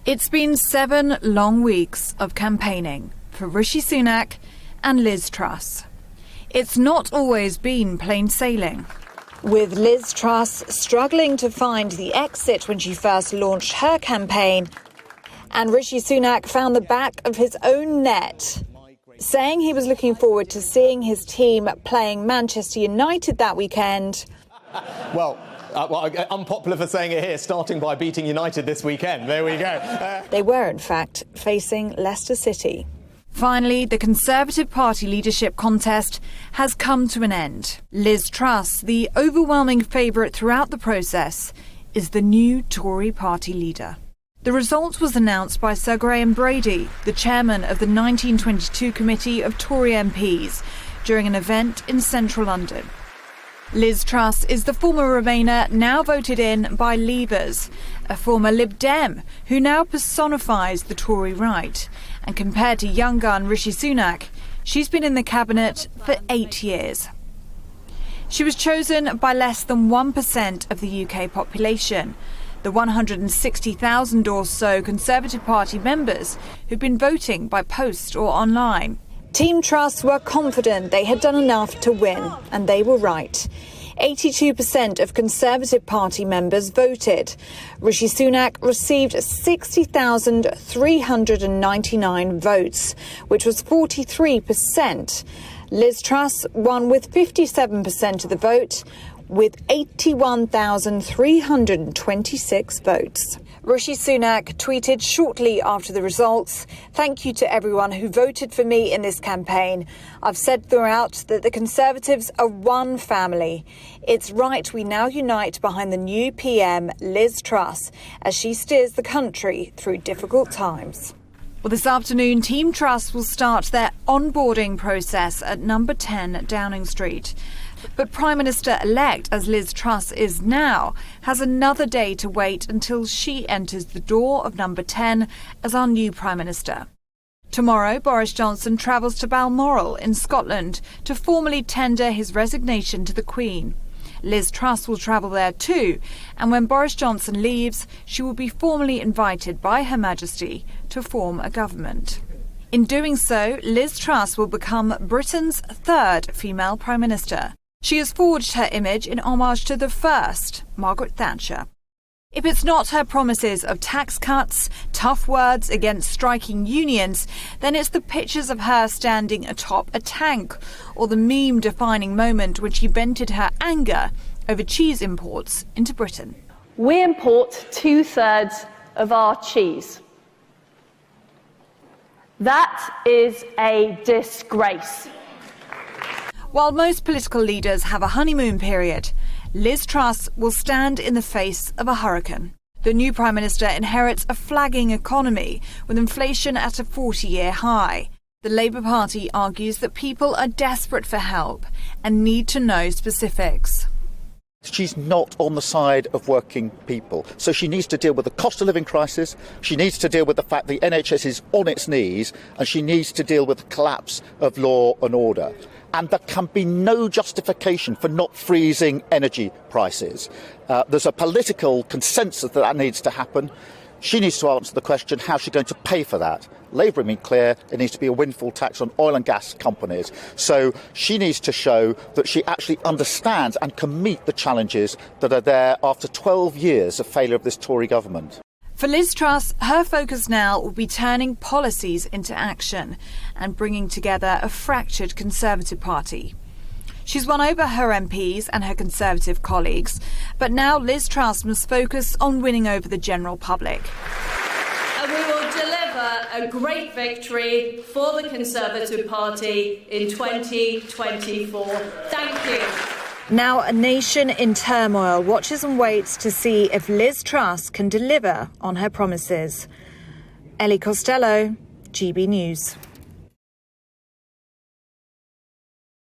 It's been 7 long weeks of campaigning for Rishi Sunak and Liz Truss. It's not always been plain sailing. With Liz Truss struggling to find the exit when she first launched her campaign, and Rishi Sunak found the back of his own net, saying he was looking forward to seeing his team playing Manchester United that weekend. Well, unpopular for saying it here, starting by beating United this weekend. There we go. They were, in fact, facing Leicester City. Finally, the Conservative Party leadership contest has come to an end. Liz Truss, the overwhelming favourite throughout the process, is the new Tory party leader. The result was announced by Sir Graham Brady, the chairman of the 1922 Committee of Tory MPs, during an event in central London. Liz Truss is the former Remainer now voted in by Leavers, a former Lib Dem who now personifies the Tory right. And compared to young gun Rishi Sunak, she's been in the cabinet for 8 years. She was chosen by less than 1% of the UK population, the 160,000 or so Conservative Party members who've been voting by post or online. Team Truss were confident they had done enough to win, and they were right. 82% of Conservative Party members voted. Rishi Sunak received 60,399 votes, which was 43%. Liz Truss won with 57% of the vote, with 81,326 votes. Rishi Sunak tweeted shortly after the results, "Thank you to everyone who voted for me in this campaign. I've said throughout that the Conservatives are one family. It's right we now unite behind the new PM, Liz Truss, as she steers the country through difficult times." Well, this afternoon, Team Truss will start their onboarding process at number 10 Downing Street. But Prime Minister-elect, as Liz Truss is now, has another day to wait until she enters the door of number 10 as our new Prime Minister. Tomorrow, Boris Johnson travels to Balmoral in Scotland to formally tender his resignation to the Queen. Liz Truss will travel there too, and when Boris Johnson leaves, she will be formally invited by Her Majesty to form a government. In doing so, Liz Truss will become Britain's third female Prime Minister. She has forged her image in homage to the first, Margaret Thatcher. If it's not her promises of tax cuts, tough words against striking unions, then it's the pictures of her standing atop a tank, or the meme-defining moment when she vented her anger over cheese imports into Britain. We import 2/3 of our cheese. That is a disgrace. While most political leaders have a honeymoon period, Liz Truss will stand in the face of a hurricane. The new Prime Minister inherits a flagging economy with inflation at a 40-year high. The Labour Party argues that people are desperate for help and need to know specifics. She's not on the side of working people. So she needs to deal with the cost of living crisis, she needs to deal with the fact the NHS is on its knees, and she needs to deal with the collapse of law and order. And there can be no justification for not freezing energy prices. There's a political consensus that needs to happen. She needs to answer the question, how's she going to pay for that? Labour have been clear, it needs to be a windfall tax on oil and gas companies. So she needs to show that she actually understands and can meet the challenges that are there after 12 years of failure of this Tory government. For Liz Truss, her focus now will be turning policies into action and bringing together a fractured Conservative Party. She's won over her MPs and her Conservative colleagues, but now Liz Truss must focus on winning over the general public. And we will deliver a great victory for the Conservative Party in 2024. Thank you. Now a nation in turmoil watches and waits to see if Liz Truss can deliver on her promises. Ellie Costello, GB News.